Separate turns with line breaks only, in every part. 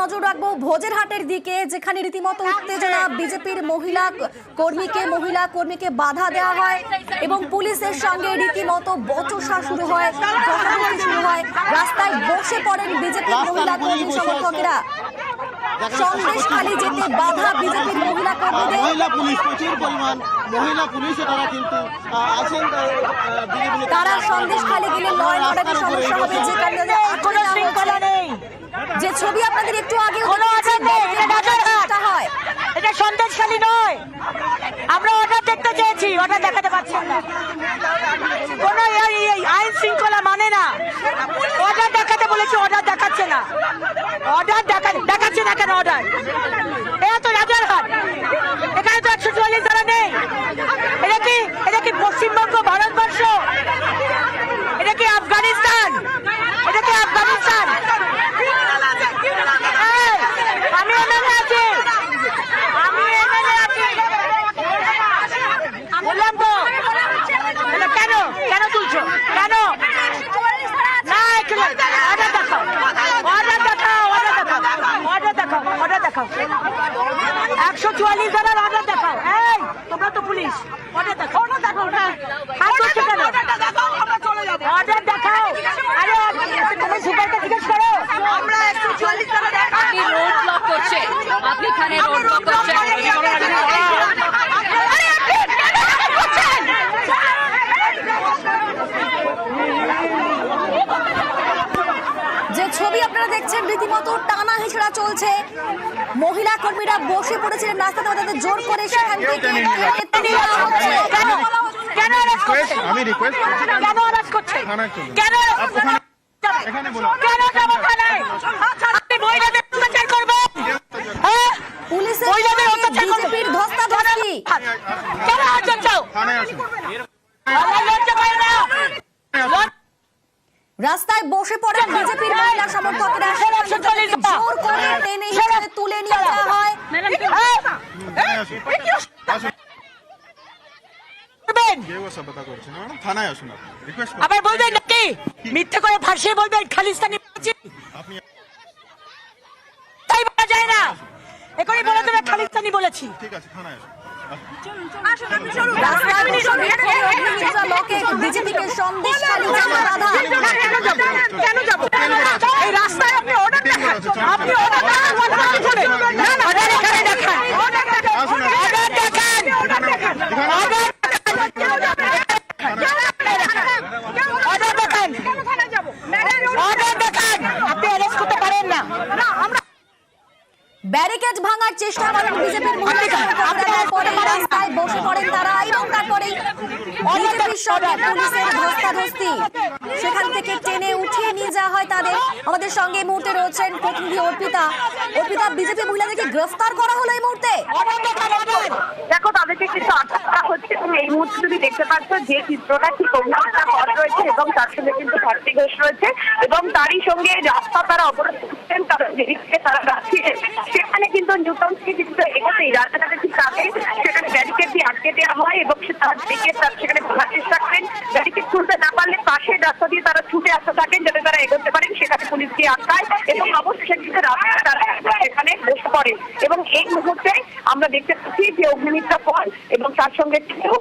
নজর রাখবো ভোজেরহাটের দিকে, যেখানে রীতিমতো উত্তেজনা। বিজেপির মহিলা কর্মীকে বাধা দেওয়া হয় এবং পুলিশের সঙ্গে রীতিমতো বচসা শুরু হয়, রাস্তায় বসে পড়েন বিজেপির মহিলা কর্মী সমর্থকেরা। সন্দেশখালী যেতে বাধা বিজেপির মহিলা কর্মীদের। তারা সন্দেশখালী গেলে ল অ্যান্ড অর্ডারের সমস্যা হবে, যে কারণে যে ছবি আপনাদের একটু আগে
এটা সন্দেশখালী নয়, আমরা অর্ডার দেখতে চেয়েছি, অর্ডার দেখাতে পারছেন না। কোন আইন শৃঙ্খলা মানে না, অর্ডার দেখাতে বলেছি, অর্ডার দেখাচ্ছে না, অর্ডার দেখাচ্ছে না কেন? অর্ডার এটা তো রাজারহাট, এখানে তো 144 ধারা নেই। এটা কি পশ্চিমবঙ্গ, ভারতবর্ষ? এটা কি আফগানিস্তান? এটা কি আফগানিস্তান? আমি এমএলএ আছি, বললাম তো। কেন কেন তুলছো? কেন না? অর্ডার দেখাও, অর্ডার দেখাও, অর্ডার দেখাও, অর্ডার দেখাও, 144 ধারার অর্ডার দেখাও। এই তোমরা তো পুলিশ, অর্ডার দেখাও, অর্ডার দেখাও না। হাত করছো কেন? অর্ডার দেখাও। আরে তুমি সুপারকে জিজ্ঞেস করো। আমরা 144 ধারা দেখাও।
আপনি রোড ব্লক করছেন, আপনি এখানে রোড ব্লক করছেন।
যে ছবি আপনারা দেখছেন, রীতিমতো টানা হেঁচড়া চলছে। মহিলা কর্মীরা বসে পড়েছিলেন রাস্তাতে, তাদের জোর করে সেখান থেকে
আমি রিকোয়েস্ট
কেন অ্যারেস্ট করছেন? কেন
এখানে বলো,
কেন যাবো থানায়? আপনি মহিলাদের অত্যাচার করবেন? হ্যাঁ,
পুলিশের
মহিলাদের অত্যাচার করবেন?
বিজেপির ধস্তাধস্তি।
কেন হাজার চাও?
থানায় আসুন।
আমার লজ্জা করে না?
রাস্তায় বসে পড়েন বিজেপির মহিলা সমর্থকরা, জোর করে টেনে হিচড়ে তুলে নিয়ে যাওয়া হয়।
থানায় আসুন, আসুন। কেউ সভ্যতা করছে না, থানায় আসুন। আপনি রিকোয়েস্ট করুন।
আবার বলবেন নাকি? মিথ্যে করে ভাসিয়ে বলবেন খালিস্তানি বলেছি?
আপনি
তাই বলা যায় না, এখনই বলে দেবে খালিস্তানি বলেছি।
ঠিক আছে, থানায় আসুন।
রাস্তায় বসে অগ্নিমিত্রা লোকে বিজেপিকে সন্দেশখালী যেতে বাধা।
কেন যাব? এই রাস্তায় আপনি অর্ডার দেখান, আপনি অর্ডার দেখান, অর্ডার এখানে দেখান, অর্ডার দেখান,
আসুন,
অর্ডার দেখান, অর্ডার দেখান, অর্ডার দেখান, অর্ডার দেখান। আপনি অ্যারেস্ট করতে পারেন না।
ব্যারিকেড ভাঙার চেষ্টা করেন বিজেপির মহিলা সমর্থকরা, পরে রাস্তায় বসে পড়েন তারা এবং তারপরেই বিজেপির সঙ্গে পুলিশের ধস্তাধস্তি। সেখান থেকে টেনে উঠিয়ে নিয়ে যাওয়া হয় তাদের। আমাদের সঙ্গে এই মুহূর্তে রয়েছেন প্রতিনিধি অর্পিতা। বিজেপি মহিলাদেরকে গ্রেফতার করা হলো এই মুহূর্তে।
দেখো, তাদেরকে কিন্তু আটক করা হচ্ছে এবং এই মুহূর্তে তুমি দেখতে পাচ্ছ যে চিত্রটা, ঠিক অন্যটা ঘর রয়েছে এবং তার সঙ্গে কিন্তু ভাতৃ ঘোষ রয়েছে এবং তারই সঙ্গে রাস্তা তারা অবরোধ করছেন, তারা যেদিকে তারা যাচ্ছে সেখানে কিন্তু নিউটাউন থেকে কিন্তু এগোতেই রাস্তাটাতে ঠিক আগে সেখানে ব্যারিকেড দিয়ে আটকে দেওয়া হয় এবং তার দিকে সেখানে ঢোকার চেষ্টা করেন। ব্যারিকেড খুলতে না পারলে পাশের রাস্তা দিয়ে তারা ছুটে আসতে থাকেন যাতে তারা এগোতে পারেন, সেখানে পুলিশ দিয়ে আটকায় এবং অবশেষে কিন্তু রাস্তায় তারা এখানে বসে পড়ে। এবং এই মুহূর্তে আমরা দেখতে পাচ্ছি যে অগ্নিমিত্রা পল এবং তার সঙ্গে কিন্তু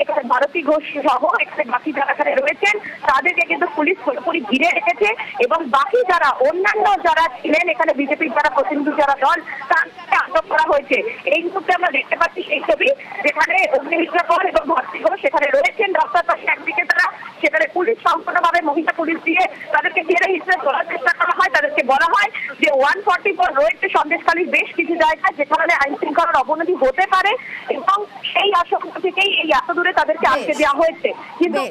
এখানে ভারতী ঘোষ সহ এখানে বাকি যারা এখানে রয়েছেন তাদেরকে কিন্তু পুলিশ পুরোপুরি ঘিরে রেখেছে এবং বাকি যারা অন্যান্য যারা ছিলেন এখানে বিজেপির যারা প্রতিনিধি যারা দল তাদেরকে আটক করা হয়েছে। এই মুহূর্তে আমরা দেখতে পাচ্ছি সেই ছবি, যেখানে অগ্নিমিত্রা পল এবং ভারতী ঘোষ সেখানে রয়েছেন রাস্তার পাশে। একদিকে তারা সেখানে পুলিশ সম্পূর্ণভাবে মহিলা পুলিশ দিয়ে তাদেরকে ঘিরে হিসেবে তোলার চেষ্টা করা হয়। তাদেরকে বলা হয় যে 144 রয়েছে সন্দেশখালীর বেশ কিছু জায়গায় যেখানে আইন শৃঙ্খলার অবনতি হতে পারে এবং সেই আশঙ্কা থেকেই এই এত দূরে তাদেরকে আটকে দেওয়া হয়েছে। কিন্তু